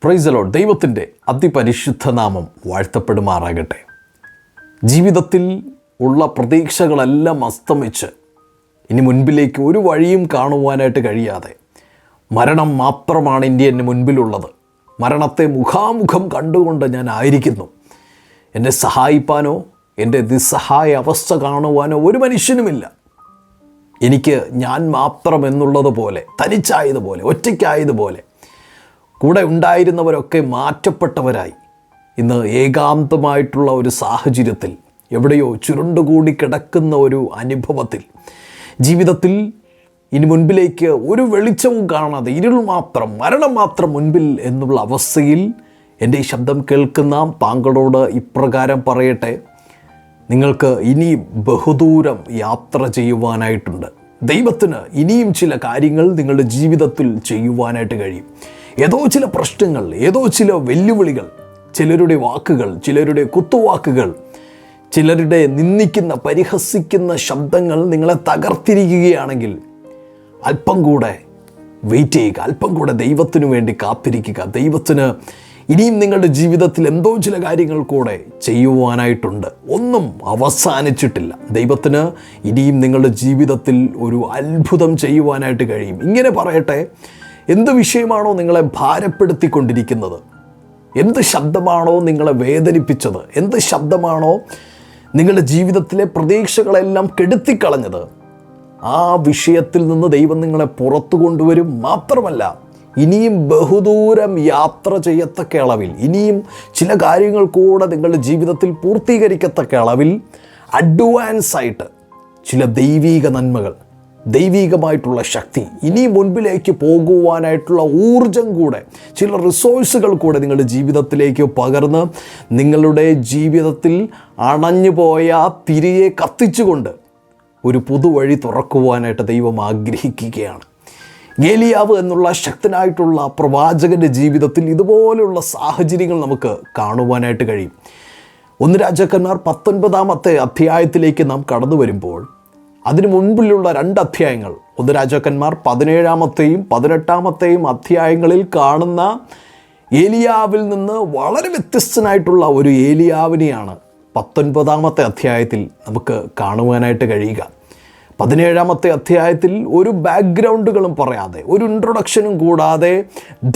Praise the Lord. ദൈവത്തിൻ്റെ അതിപരിശുദ്ധ നാമം വാഴ്ത്തപ്പെടുമാറാകട്ടെ. ജീവിതത്തിൽ ഉള്ള പ്രതീക്ഷകളെല്ലാം അസ്തമിച്ച് ഇനി മുൻപിലേക്ക് ഒരു വഴിയും കാണുവാനായിട്ട് കഴിയാതെ മരണം മാത്രമാണ് ഇനി എൻ്റെ മുൻപിലുള്ളത്. മരണത്തെ മുഖാമുഖം കണ്ടുകൊണ്ട് ഞാൻ ആയിരിക്കുന്നു. എന്നെ സഹായിപ്പാനോ എൻ്റെ നിസ്സഹായ അവസ്ഥ കാണുവാനോ ഒരു മനുഷ്യനുമില്ല. എനിക്ക് ഞാൻ മാത്രം എന്നുള്ളതുപോലെ, തനിച്ചായതുപോലെ, ഒറ്റയ്ക്കായതുപോലെ കൂടെ ഉണ്ടായിരുന്നവരൊക്കെ മാറ്റപ്പെട്ടവരായി ഇന്ന് ഏകാന്തമായിട്ടുള്ള ഒരു സാഹചര്യത്തിൽ എവിടെയോ ചുരുണ്ടുകൂടി കിടക്കുന്ന ഒരു അനുഭവത്തിൽ ജീവിതത്തിൽ ഇനി മുൻപിലേക്ക് ഒരു വെളിച്ചവും കാണാതെ ഇരുൾ മാത്രം, മരണം മാത്രം മുൻപിൽ എന്നുള്ള അവസ്ഥയിൽ എൻ്റെ ഈ ശബ്ദം കേൾക്കുന്ന താങ്കളോട് ഇപ്രകാരം പറയട്ടെ, നിങ്ങൾക്ക് ഇനി ബഹുദൂരം യാത്ര ചെയ്യുവാനായിട്ടുണ്ട്. ദൈവത്തിന് ഇനിയും ചില കാര്യങ്ങൾ നിങ്ങളുടെ ജീവിതത്തിൽ ചെയ്യുവാനായിട്ട് കഴിയും. ഏതോ ചില പ്രശ്നങ്ങൾ, ഏതോ ചില വെല്ലുവിളികൾ, ചിലരുടെ വാക്കുകൾ, ചിലരുടെ കുത്തുവാക്കുകൾ, ചിലരുടെ നിന്ദിക്കുന്ന പരിഹസിക്കുന്ന ശബ്ദങ്ങൾ നിങ്ങളെ തകർത്തിരിക്കുകയാണെങ്കിൽ അല്പം കൂടെ വെയിറ്റ് ചെയ്യുക, അല്പം കൂടെ ദൈവത്തിനു വേണ്ടി കാത്തിരിക്കുക. ദൈവത്തിന് ഇനിയും നിങ്ങളുടെ ജീവിതത്തിൽ എന്തോ ചില കാര്യങ്ങൾ കൂടെ ചെയ്യുവാനായിട്ടുണ്ട്. ഒന്നും അവസാനിച്ചിട്ടില്ല. ദൈവത്തിന് ഇനിയും നിങ്ങളുടെ ജീവിതത്തിൽ ഒരു അത്ഭുതം ചെയ്യുവാനായിട്ട് കഴിയും. ഇങ്ങനെ പറയട്ടെ, എന്ത് വിഷയമാണോ നിങ്ങളെ ഭാരപ്പെടുത്തിക്കൊണ്ടിരിക്കുന്നത്, എന്ത് ശബ്ദമാണോ നിങ്ങളെ വേദനിപ്പിച്ചത്, എന്ത് ശബ്ദമാണോ നിങ്ങളുടെ ജീവിതത്തിലെ പ്രതീക്ഷകളെല്ലാം കെടുത്തിക്കളഞ്ഞത്, ആ വിഷയത്തിൽ നിന്ന് ദൈവം നിങ്ങളെ പുറത്തു കൊണ്ടുവരും. മാത്രമല്ല, ഇനിയും ബഹുദൂരം യാത്ര ചെയ്യത്തക്ക അളവിൽ, ഇനിയും ചില കാര്യങ്ങൾ കൂടെ നിങ്ങളുടെ ജീവിതത്തിൽ പൂർത്തീകരിക്കത്തക്ക അളവിൽ അഡ്വാൻസായിട്ട് ചില ദൈവീക നന്മകൾ, ദൈവീകമായിട്ടുള്ള ശക്തി, ഇനി മുൻപിലേക്ക് പോകുവാനായിട്ടുള്ള ഊർജം കൂടെ, ചില റിസോഴ്സുകൾ കൂടെ നിങ്ങളുടെ ജീവിതത്തിലേക്ക് പകർന്ന് നിങ്ങളുടെ ജീവിതത്തിൽ അണഞ്ഞുപോയ തിരിയെ കത്തിച്ചുകൊണ്ട് ഒരു പുതുവഴി തുറക്കുവാനായിട്ട് ദൈവം ആഗ്രഹിക്കുകയാണ്. ഏലിയാവ് എന്നുള്ള ശക്തനായിട്ടുള്ള പ്രവാചകൻ്റെ ജീവിതത്തിൽ ഇതുപോലെയുള്ള സാഹചര്യങ്ങൾ നമുക്ക് കാണുവാനായിട്ട് കഴിയും. 1 രാജാക്കന്മാർ 19-ാമത്തെ അധ്യായത്തിലേക്ക് നാം കടന്നു വരുമ്പോൾ അതിനു മുൻപിലുള്ള 2 അധ്യായങ്ങൾ, 1 രാജാക്കന്മാർ 17-ാമത്തെയും 18-ാമത്തെയും അധ്യായങ്ങളിൽ കാണുന്ന ഏലിയാവിൽ നിന്ന് വളരെ വ്യത്യസ്തനായിട്ടുള്ള ഒരു ഏലിയാവിനെയാണ് 19-ാമത്തെ അധ്യായത്തിൽ നമുക്ക് കാണുവാനായിട്ട് കഴിയുക. 17-ാമത്തെ അധ്യായത്തിൽ ഒരു ബാക്ക്ഗ്രൗണ്ടുകളും പറയാതെ, ഒരു ഇൻട്രൊഡക്ഷനും കൂടാതെ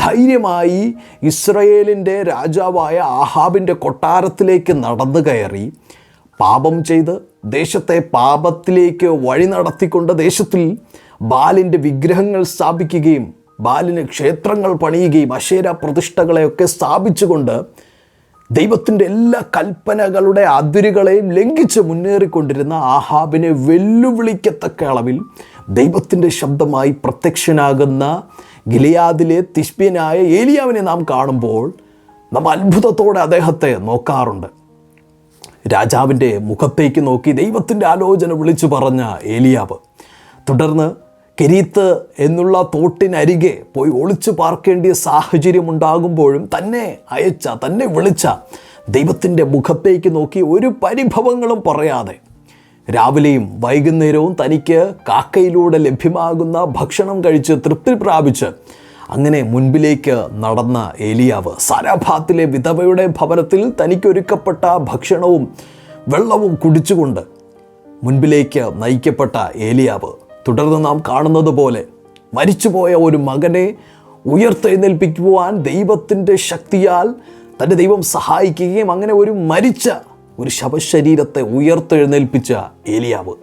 ധൈര്യമായി ഇസ്രയേലിൻ്റെ രാജാവായ ആഹാബിൻ്റെ കൊട്ടാരത്തിലേക്ക് നടന്നു കയറി പാപം ചെയ്ത് ദേശത്തെ പാപത്തിലേക്ക് വഴി നടത്തിക്കൊണ്ട് ദേശത്തിൽ ബാലിൻ്റെ വിഗ്രഹങ്ങൾ സ്ഥാപിക്കുകയും ബാലിന് ക്ഷേത്രങ്ങൾ പണിയുകയും അശേര പ്രതിഷ്ഠകളെയൊക്കെ സ്ഥാപിച്ചുകൊണ്ട് ദൈവത്തിൻ്റെ എല്ലാ കൽപ്പനകളുടെ അതിരുകളെയും ലംഘിച്ച് മുന്നേറിക്കൊണ്ടിരുന്ന ആഹാബിനെ വെല്ലുവിളിക്കത്തക്ക അളവിൽ ദൈവത്തിൻ്റെ ശബ്ദമായി പ്രത്യക്ഷനാകുന്ന ഗിലെയാദിലെ തിശ്ബ്യനായ ഏലിയാവിനെ നാം കാണുമ്പോൾ നാം അത്ഭുതത്തോടെ അദ്ദേഹത്തെ നോക്കാറുണ്ട്. രാജാവിൻ്റെ മുഖത്തേക്ക് നോക്കി ദൈവത്തിൻ്റെ ആലോചന വിളിച്ചു പറഞ്ഞ ഏലിയാവ് തുടർന്ന് കെരീത്ത് എന്നുള്ള തോട്ടിനരികെ പോയി ഒളിച്ചു പാർക്കേണ്ടിയ സാഹചര്യം ഉണ്ടാകുമ്പോഴും തന്നെ വിളിച്ച ദൈവത്തിൻ്റെ മുഖത്തേക്ക് നോക്കി ഒരു പരിഭവങ്ങളും പറയാതെ രാവിലെയും വൈകുന്നേരവും തനിക്ക് കാക്കയിലൂടെ ലഭ്യമാകുന്ന ഭക്ഷണം കഴിച്ച് തൃപ്തി പ്രാപിച്ച് അങ്ങനെ മുൻപിലേക്ക് നടന്ന ഏലിയാവ് സാരാഭാത്തിലെ വിധവയുടെ ഭവനത്തിൽ തനിക്കൊരുക്കപ്പെട്ട ഭക്ഷണവും വെള്ളവും കുടിച്ചുകൊണ്ട് മുൻപിലേക്ക് നയിക്കപ്പെട്ട ഏലിയാവ് തുടർന്ന് നാം കാണുന്നത് പോലെ മരിച്ചുപോയ ഒരു മകനെ ഉയർത്തെഴുന്നേൽപ്പിക്കുവാൻ ദൈവത്തിൻ്റെ ശക്തിയാൽ തൻ്റെ ദൈവം സഹായിക്കുകയും അങ്ങനെ ഒരു മരിച്ച ഒരു ശവശരീരത്തെ ഉയർത്തെഴുന്നേൽപ്പിച്ച ഏലിയാവ്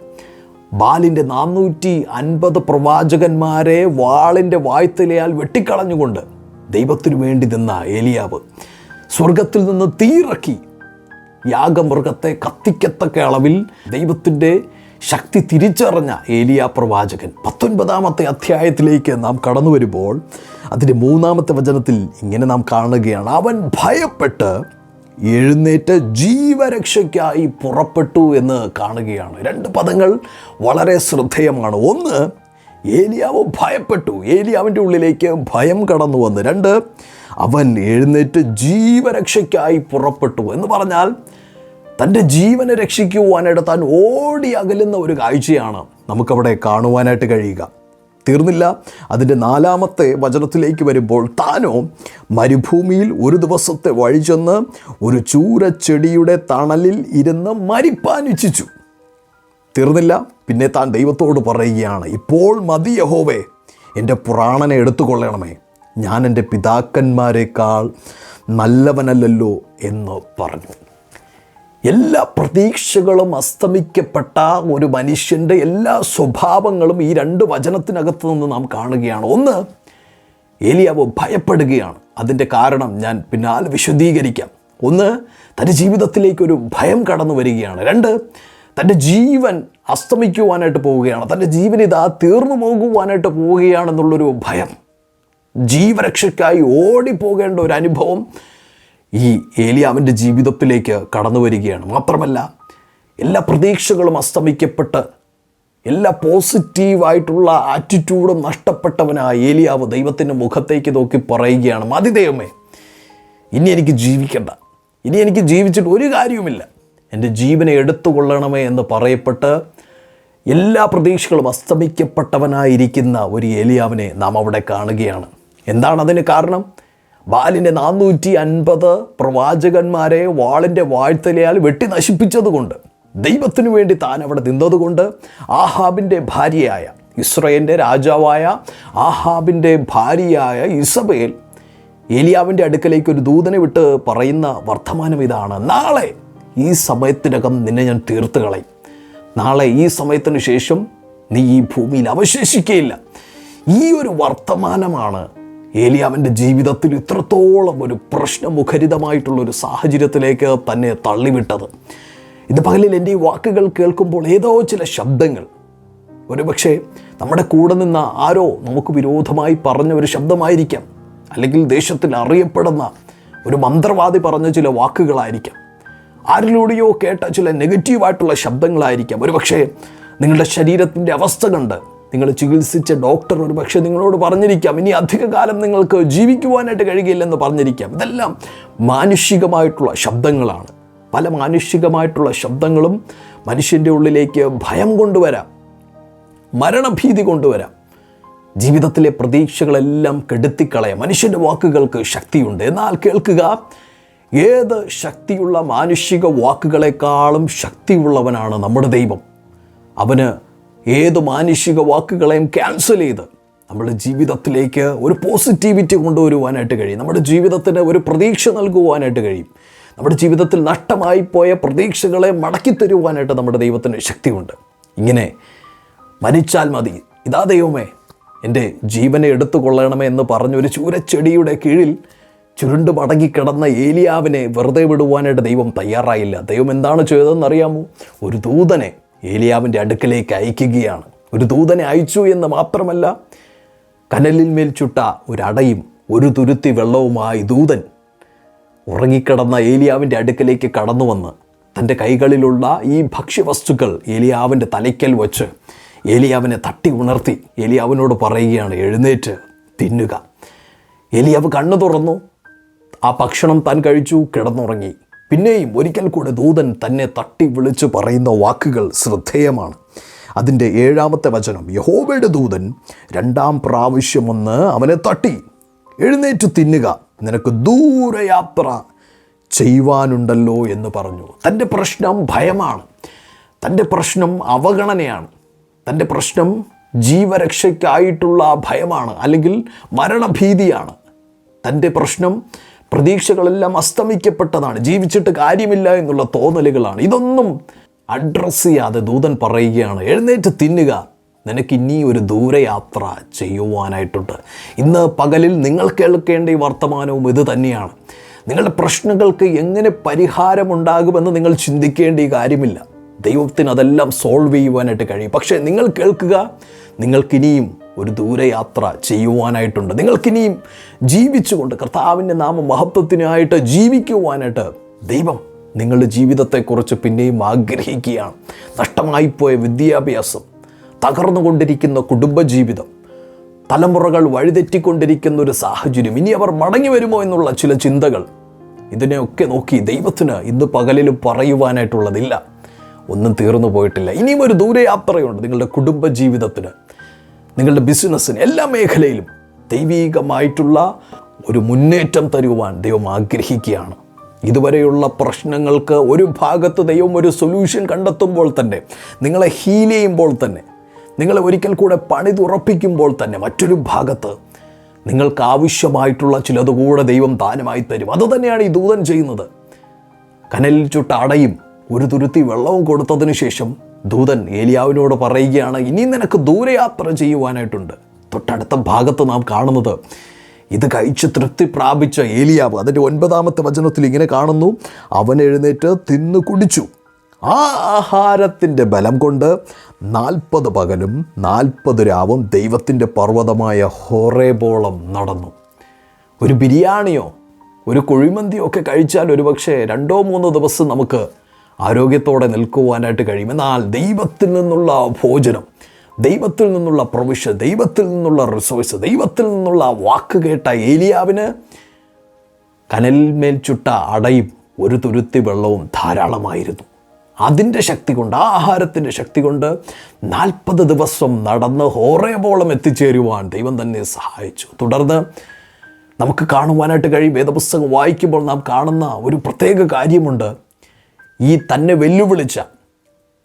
ബാലിൻ്റെ 450 പ്രവാചകന്മാരെ വാളിൻ്റെ വായ്ത്തലയാൽ വെട്ടിക്കളഞ്ഞുകൊണ്ട് ദൈവത്തിനു വേണ്ടി നിന്ന ഏലിയാവ് സ്വർഗത്തിൽ നിന്ന് തീയിറക്കി യാഗമൃഗത്തെ കത്തിക്കത്തക്ക അളവിൽ ദൈവത്തിൻ്റെ ശക്തി തിരിച്ചറിഞ്ഞ ഏലിയാ പ്രവാചകൻ 19-ാമത്തെ അധ്യായത്തിലേക്ക് നാം കടന്നു വരുമ്പോൾ അതിൻ്റെ 3-ാമത്തെ വചനത്തിൽ ഇങ്ങനെ നാം കാണുകയാണ്, അവൻ ഭയപ്പെട്ട് എഴുന്നേറ്റ് ജീവരക്ഷയ്ക്കായി പുറപ്പെട്ടു എന്ന് കാണുകയാണ്. 2 പദങ്ങൾ വളരെ ശ്രദ്ധേയമാണ്. ഒന്ന്, ഏലിയാവ് ഭയപ്പെട്ടു, ഏലിയാവിൻ്റെ ഉള്ളിലേക്ക് ഭയം കടന്നു വന്ന്. 2, അവൻ എഴുന്നേറ്റ് ജീവരക്ഷയ്ക്കായി പുറപ്പെട്ടു എന്ന് പറഞ്ഞാൽ തൻ്റെ ജീവനെ രക്ഷിക്കുവാനായിട്ട് താൻ ഓടി അകലുന്ന ഒരു കാഴ്ചയാണ് നമുക്കവിടെ കാണുവാനായിട്ട് കഴിയുക. തീർന്നില്ല. അതിൻ്റെ 4-ാമത്തെ വചനത്തിലേക്ക് വരുമ്പോൾ, താനോ മരുഭൂമിയിൽ ഒരു ദിവസത്തെ വഴി ചെന്ന് ഒരു ചൂരച്ചെടിയുടെ തണലിൽ ഇരുന്ന് മരിപ്പാൻ ഇച്ഛിച്ചു. തീർന്നില്ല. പിന്നെ താൻ ദൈവത്തോട് പറയുകയാണ്, ഇപ്പോൾ മതി യഹോവേ, എൻ്റെ പ്രാണനെ എടുത്തുകൊള്ളണമേ, ഞാൻ എൻ്റെ പിതാക്കന്മാരെക്കാൾ നല്ലവനല്ലല്ലോ എന്ന് പറഞ്ഞു. എല്ലാ പ്രതീക്ഷകളും അസ്തമിക്കപ്പെട്ട ഒരു മനുഷ്യൻ്റെ എല്ലാ സ്വഭാവങ്ങളും ഈ 2 വചനത്തിനകത്ത് നിന്ന് നാം കാണുകയാണ്. ഒന്ന്, ഏലിയാവ് ഭയപ്പെടുകയാണ്. അതിൻ്റെ കാരണം ഞാൻ പിന്നാലെ വിശദീകരിക്കാം. ഒന്ന്, തൻ്റെ ജീവിതത്തിലേക്കൊരു ഭയം കടന്നു വരികയാണ്. 2, തൻ്റെ ജീവൻ അസ്തമിക്കുവാനായിട്ട് പോവുകയാണ്. തൻ്റെ ജീവൻ ഇതാ തീർന്നു പോകുവാനായിട്ട് പോവുകയാണെന്നുള്ളൊരു ഭയം, ജീവരക്ഷയ്ക്കായി ഓടിപ്പോകേണ്ട ഒരു അനുഭവം ഈ ഏലിയാവിൻ്റെ ജീവിതത്തിലേക്ക് കടന്നു വരികയാണ്. മാത്രമല്ല, എല്ലാ പ്രതീക്ഷകളും അസ്തമിക്കപ്പെട്ട് എല്ലാ പോസിറ്റീവായിട്ടുള്ള ആറ്റിറ്റ്യൂഡും നഷ്ടപ്പെട്ടവനായ ഏലിയാവ് ദൈവത്തിൻ്റെ മുഖത്തേക്ക് നോക്കി പറയുകയാണ്, മതി ദൈവമേ, ഇനി എനിക്ക് ജീവിക്കണ്ട, ഇനി എനിക്ക് ജീവിച്ചിട്ട് ഒരു കാര്യവുമില്ല, എൻ്റെ ജീവനെ എടുത്തുകൊള്ളണമേ എന്ന് പറയപ്പെട്ട് എല്ലാ പ്രതീക്ഷകളും അസ്തമിക്കപ്പെട്ടവനായിരിക്കുന്ന ഒരു ഏലിയാവിനെ നാം അവിടെ കാണുകയാണ്. എന്താണ് അതിന് കാരണം? ബാലിൻ്റെ 450 പ്രവാചകന്മാരെ വാളിൻ്റെ വാഴ്ത്തലയാൽ വെട്ടി നശിപ്പിച്ചതുകൊണ്ട്, ദൈവത്തിനു വേണ്ടി താൻ അവിടെ നിന്നതുകൊണ്ട്, ആഹാബിൻ്റെ ഭാര്യയായ, ഇസ്രായേലിൻ്റെ രാജാവായ ആഹാബിൻ്റെ ഭാര്യയായ ഇസബേൽ ഏലിയാവിൻ്റെ അടുക്കലേക്ക് ഒരു ദൂതനെ വിട്ട് പറയുന്ന വർത്തമാനം ഇതാണ്, നാളെ ഈ സമയത്തിനകം നിന്നെ ഞാൻ തീർത്ത് കളയും, നാളെ ഈ സമയത്തിന് ശേഷം നീ ഈ ഭൂമിയിൽ അവശേഷിക്കുകയില്ല. ഈ ഒരു വർത്തമാനമാണ് ഏലിയാവിൻ്റെ ജീവിതത്തിൽ ഇത്രത്തോളം ഒരു പ്രശ്നമുഖരിതമായിട്ടുള്ളൊരു സാഹചര്യത്തിലേക്ക് തന്നെ തള്ളിവിട്ടത്. ഇത് പകലിൽ എൻ്റെ ഈ വാക്കുകൾ കേൾക്കുമ്പോൾ ഏതോ ചില ശബ്ദങ്ങൾ, ഒരുപക്ഷെ നമ്മുടെ കൂടെ നിന്ന ആരോ നമുക്ക് വിരോധമായി പറഞ്ഞ ഒരു ശബ്ദമായിരിക്കാം, അല്ലെങ്കിൽ ദേശത്തിൽ അറിയപ്പെടുന്ന ഒരു മന്ത്രവാദി പറഞ്ഞ ചില വാക്കുകളായിരിക്കാം, ആരിലൂടെയോ കേട്ട ചില നെഗറ്റീവായിട്ടുള്ള ശബ്ദങ്ങളായിരിക്കാം. ഒരുപക്ഷെ നിങ്ങളുടെ ശരീരത്തിൻ്റെ അവസ്ഥ കണ്ട് നിങ്ങൾ ചികിത്സിച്ച ഡോക്ടർ ഒരുപക്ഷെ നിങ്ങളോട് പറഞ്ഞിരിക്കാം, ഇനി അധികകാലം നിങ്ങൾക്ക് ജീവിക്കുവാനായിട്ട് കഴിയില്ലെന്ന് പറഞ്ഞിരിക്കാം. ഇതെല്ലാം മാനുഷികമായിട്ടുള്ള ശബ്ദങ്ങളാണ്. പല മാനുഷികമായിട്ടുള്ള ശബ്ദങ്ങളും മനുഷ്യൻ്റെ ഉള്ളിലേക്ക് ഭയം കൊണ്ടുവരാം, മരണഭീതി കൊണ്ടുവരാം, ജീവിതത്തിലെ പ്രതീക്ഷകളെല്ലാം കെടുത്തിക്കളയാം. മനുഷ്യൻ്റെ വാക്കുകൾക്ക് ശക്തിയുണ്ട്. എന്നാൽ കേൾക്കുക, ഏത് ശക്തിയുള്ള മാനുഷിക വാക്കുകളെക്കാളും ശക്തിയുള്ളവനാണ് നമ്മുടെ ദൈവം. അവന് ഏത് മാനുഷിക വാക്കുകളെയും ക്യാൻസൽ ചെയ്ത് നമ്മുടെ ജീവിതത്തിലേക്ക് ഒരു പോസിറ്റിവിറ്റി കൊണ്ടുവരുവാനായിട്ട് കഴിയും. നമ്മുടെ ജീവിതത്തിന് ഒരു പ്രതീക്ഷ നൽകുവാനായിട്ട് കഴിയും. നമ്മുടെ ജീവിതത്തിൽ നഷ്ടമായി പോയ പ്രതീക്ഷകളെ മടക്കി തരുവാനായിട്ട് നമ്മുടെ ദൈവത്തിന് ശക്തിയുണ്ട്. ഇങ്ങനെ മരിച്ചാൽ മതി, ഇതാ ദൈവമേ, എൻ്റെ ജീവനെ എടുത്തുകൊള്ളണമേ എന്ന് പറഞ്ഞൊരു ചൂരച്ചെടിയുടെ കീഴിൽ ചുരുണ്ട് മടങ്ങിക്കിടന്ന ഏലിയാവിനെ വെറുതെ വിടുവാനായിട്ട് ദൈവം തയ്യാറായില്ല. ദൈവം എന്താണ് ചെയ്തതെന്നറിയാമോ? ഒരു ദൂതനെ ഏലിയാവിൻ്റെ അടുക്കലേക്ക് അയക്കുകയാണ്. ഒരു ദൂതനെ അയച്ചു എന്ന് മാത്രമല്ല, കനലിൽ മേൽ ചുട്ട ഒരടയും ഒരു തുരുത്തി വെള്ളവുമായി ദൂതൻ ഉറങ്ങിക്കിടന്ന ഏലിയാവിൻ്റെ അടുക്കലേക്ക് കടന്നു വന്ന് തൻ്റെ കൈകളിലുള്ള ഈ ഭക്ഷ്യവസ്തുക്കൾ ഏലിയാവിൻ്റെ തലയ്ക്കൽ വച്ച് ഏലിയാവിനെ തട്ടി ഉണർത്തി ഏലിയാവിനോട് പറയുകയാണ്, എഴുന്നേറ്റ് തിന്നുക. ഏലിയാവ് കണ്ണു തുറന്നു, ആ ഭക്ഷണം താൻ കഴിച്ചു, കിടന്നുറങ്ങി. പിന്നെയും ഒരിക്കൽ കൂടെ ദൂതൻ തന്നെ തട്ടി വിളിച്ച് പറയുന്ന വാക്കുകൾ ശ്രദ്ധേയമാണ്. അതിൻ്റെ 7-ാമത്തെ വചനം, യഹോവയുടെ ദൂതൻ 2-ാം പ്രാവശ്യം വന്ന് അവനെ തട്ടി, എഴുന്നേറ്റ് തിന്നുക, നിനക്ക് ദൂരയാത്ര ചെയ്യുവാനുണ്ടല്ലോ എന്ന് പറഞ്ഞു. തൻ്റെ പ്രശ്നം ഭയമാണ്, തൻ്റെ പ്രശ്നം അവഗണനയാണ്, തൻ്റെ പ്രശ്നം ജീവരക്ഷയ്ക്കായിട്ടുള്ള ഭയമാണ്, അല്ലെങ്കിൽ മരണഭീതിയാണ്. തൻ്റെ പ്രശ്നം പ്രതീക്ഷകളെല്ലാം അസ്തമിക്കപ്പെട്ടതാണ്, ജീവിച്ചിട്ട് കാര്യമില്ല എന്നുള്ള തോന്നലുകളാണ്. ഇതൊന്നും അഡ്രസ്സ് ചെയ്യാതെ ദൂതൻ പറയുകയാണ്, എഴുന്നേറ്റ് തിന്നുക, നിനക്ക് ഇനി ഒരു ദൂരയാത്ര ചെയ്യുവാനായിട്ടുണ്ട്. ഇന്ന് പകലിൽ നിങ്ങൾ കേൾക്കേണ്ട ഈ വർത്തമാനവും ഇത് തന്നെയാണ്. നിങ്ങളുടെ പ്രശ്നങ്ങൾക്ക് എങ്ങനെ പരിഹാരമുണ്ടാകുമെന്ന് നിങ്ങൾ ചിന്തിക്കേണ്ട ഈ കാര്യമില്ല. ദൈവത്തിന് അതെല്ലാം സോൾവ് ചെയ്യുവാനായിട്ട് കഴിയും. പക്ഷേ നിങ്ങൾ കേൾക്കുക, നിങ്ങൾക്കിനിയും ഒരു ദൂരയാത്ര ചെയ്യുവാനായിട്ടുണ്ട്. നിങ്ങൾക്കിനിയും ജീവിച്ചുകൊണ്ട് കർത്താവിൻ്റെ മഹത്വത്തിനായിട്ട് ജീവിക്കുവാനായിട്ട് ദൈവം നിങ്ങളുടെ ജീവിതത്തെക്കുറിച്ച് പിന്നെയും ആഗ്രഹിക്കുകയാണ്. നഷ്ടമായിപ്പോയ വിദ്യാഭ്യാസം, തകർന്നുകൊണ്ടിരിക്കുന്ന കുടുംബജീവിതം, തലമുറകൾ വഴിതെറ്റിക്കൊണ്ടിരിക്കുന്ന ഒരു സാഹചര്യം, ഇനി അവർ മടങ്ങി വരുമോ എന്നുള്ള ചില ചിന്തകൾ, ഇതിനെയൊക്കെ നോക്കി ദൈവത്തിന് ഇന്ന് പകലിലും പറയുവാനായിട്ടുള്ളതില്ല. ഒന്നും തീർന്നു പോയിട്ടില്ല. ഇനിയും ഒരു ദൂരയാത്രയുണ്ട് നിങ്ങളുടെ കുടുംബജീവിതത്തിന്. നിങ്ങളുടെ ബിസിനസ്സിന് എല്ലാ മേഖലയിലും ദൈവീകമായിട്ടുള്ള ഒരു മുന്നേറ്റം തരുവാൻ ദൈവം ആഗ്രഹിക്കുകയാണ്. ഇതുവരെയുള്ള പ്രശ്നങ്ങൾക്ക് ഒരു ഭാഗത്ത് ദൈവം ഒരു സൊല്യൂഷൻ കണ്ടെത്തുമ്പോൾ തന്നെ, നിങ്ങളെ ഹീൽ ചെയ്യുമ്പോൾ തന്നെ, നിങ്ങളെ ഒരിക്കൽ കൂടെ പണിതുറപ്പിക്കുമ്പോൾ തന്നെ മറ്റൊരു ഭാഗത്ത് നിങ്ങൾക്ക് ആവശ്യമായിട്ടുള്ള ചിലതുകൂടെ ദൈവം ദാനമായി തരും. അതുതന്നെയാണ് ഈ ദൂതൻ ചെയ്യുന്നത്. കനലിൽ ചുട്ട അടയും ഒരു തുരുത്തി വെള്ളവും കൊടുത്തതിന് ശേഷം ദൂതൻ ഏലിയാവിനോട് പറയുകയാണ്, ഇനി നിനക്ക് ദൂരയാത്ര ചെയ്യുവാനായിട്ടുണ്ട്. തൊട്ടടുത്ത ഭാഗത്ത് നാം കാണുന്നത് ഇത് കഴിച്ച് തൃപ്തി പ്രാപിച്ച ഏലിയാവ്, അതിൻ്റെ 9-ാമത്തെ വചനത്തിൽ ഇങ്ങനെ കാണുന്നു, അവൻ എഴുന്നേറ്റ് തിന്നു കുടിച്ചു. ആ ആഹാരത്തിൻ്റെ ബലം കൊണ്ട് 40 പകലും 40 രാവും ദൈവത്തിൻ്റെ പർവ്വതമായ ഹോറേബോളം നടന്നു. ഒരു ബിരിയാണിയോ ഒരു കുഴിമന്തിയോ ഒക്കെ കഴിച്ചാൽ ഒരുപക്ഷെ 2-3 ദിവസം നമുക്ക് ആരോഗ്യത്തോടെ നിൽക്കുവാനായിട്ട് കഴിയും. എന്നാൽ ദൈവത്തിൽ നിന്നുള്ള ഭോജനം, ദൈവത്തിൽ നിന്നുള്ള പ്രൊവിഷൻ, ദൈവത്തിൽ നിന്നുള്ള റിസോഴ്സ്, ദൈവത്തിൽ നിന്നുള്ള വാക്ക് കേട്ട ഏലിയാവിന് കനലിന്മേൽ ചുട്ട അടയും ഒരു തുരുത്തി വെള്ളവും ധാരാളമായിരുന്നു. അതിൻ്റെ ശക്തി കൊണ്ട്, ആ ആഹാരത്തിൻ്റെ ശക്തി കൊണ്ട് 40 ദിവസം നടന്ന് ഹോറേബോളം എത്തിച്ചേരുവാൻ ദൈവം തന്നെ സഹായിച്ചു. തുടർന്ന് നമുക്ക് കാണുവാനായിട്ട് കഴിയും, വേദപുസ്തകം വായിക്കുമ്പോൾ നാം കാണുന്ന ഒരു പ്രത്യേക കാര്യമുണ്ട്. ഈ തന്നെ വെല്ലുവിളിച്ച,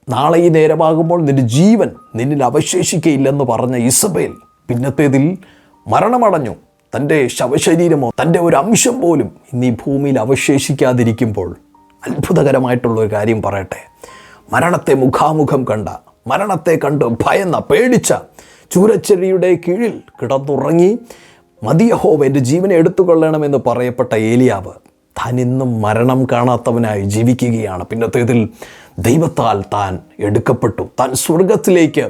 നാളെ ഈ നേരമാകുമ്പോൾ നിന്റെ ജീവൻ നിന്നിൽ അവശേഷിക്കയില്ലെന്ന് പറഞ്ഞ ഇസബേൽ പിന്നത്തേതിൽ മരണമടഞ്ഞു. തൻ്റെ ശവശരീരമോ തൻ്റെ ഒരു അംശം പോലും ഇന്ന് ഈ ഭൂമിയിൽ അവശേഷിക്കാതിരിക്കുമ്പോൾ അത്ഭുതകരമായിട്ടുള്ളൊരു കാര്യം പറയട്ടെ. മരണത്തെ മുഖാമുഖം കണ്ട, മരണത്തെ കണ്ട് ഭയന്ന, പേടിച്ച, ചൂരച്ചെടിയുടെ കീഴിൽ കിടന്നുറങ്ങി മതിയഹോവ എൻ്റെ ജീവനെ എടുത്തുകൊള്ളണമെന്ന് പറയപ്പെട്ട ഏലിയാവ് താൻ ഇന്നും മരണം കാണാത്തവനായി ജീവിക്കുകയാണ്. പിന്നത്തേതിൽ ദൈവത്താൽ താൻ എടുക്കപ്പെട്ടു. താൻ സ്വർഗത്തിലേക്ക്,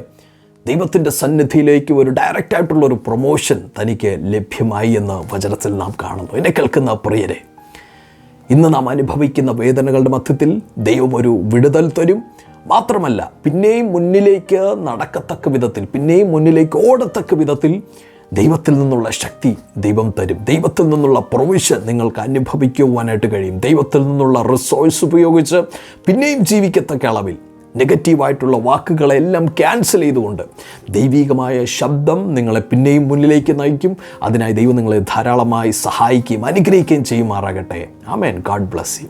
ദൈവത്തിൻ്റെ സന്നിധിയിലേക്ക് ഒരു ഡയറക്റ്റായിട്ടുള്ളൊരു പ്രൊമോഷൻ തനിക്ക് ലഭ്യമായി എന്ന് വചനത്തിൽ നാം കാണുന്നു. എന്നെ കേൾക്കുന്ന പ്രിയരെ, ഇന്ന് നാം അനുഭവിക്കുന്ന വേദനകളുടെ മധ്യത്തിൽ ദൈവം ഒരു വിടുതൽ തരും. മാത്രമല്ല, പിന്നെയും മുന്നിലേക്ക് നടക്കത്തക്ക വിധത്തിൽ, പിന്നെയും മുന്നിലേക്ക് ഓടത്തക്ക വിധത്തിൽ ദൈവത്തിൽ നിന്നുള്ള ശക്തി ദൈവം തരും. ദൈവത്തിൽ നിന്നുള്ള പ്രൊവിഷൻ നിങ്ങൾക്ക് അനുഭവിക്കുവാനായിട്ട് കഴിയും. ദൈവത്തിൽ നിന്നുള്ള റിസോഴ്സ് ഉപയോഗിച്ച് പിന്നെയും ജീവിക്കത്തക്ക അളവിൽ നെഗറ്റീവായിട്ടുള്ള വാക്കുകളെല്ലാം ക്യാൻസൽ ചെയ്തുകൊണ്ട് ദൈവികമായ ശബ്ദം നിങ്ങളെ പിന്നെയും മുന്നിലേക്ക് നയിക്കും. അതിനായി ദൈവം നിങ്ങളെ ധാരാളമായി സഹായിക്കുകയും അനുഗ്രഹിക്കുകയും ചെയ്യുമാറാകട്ടെ. ആമേൻ. God bless U.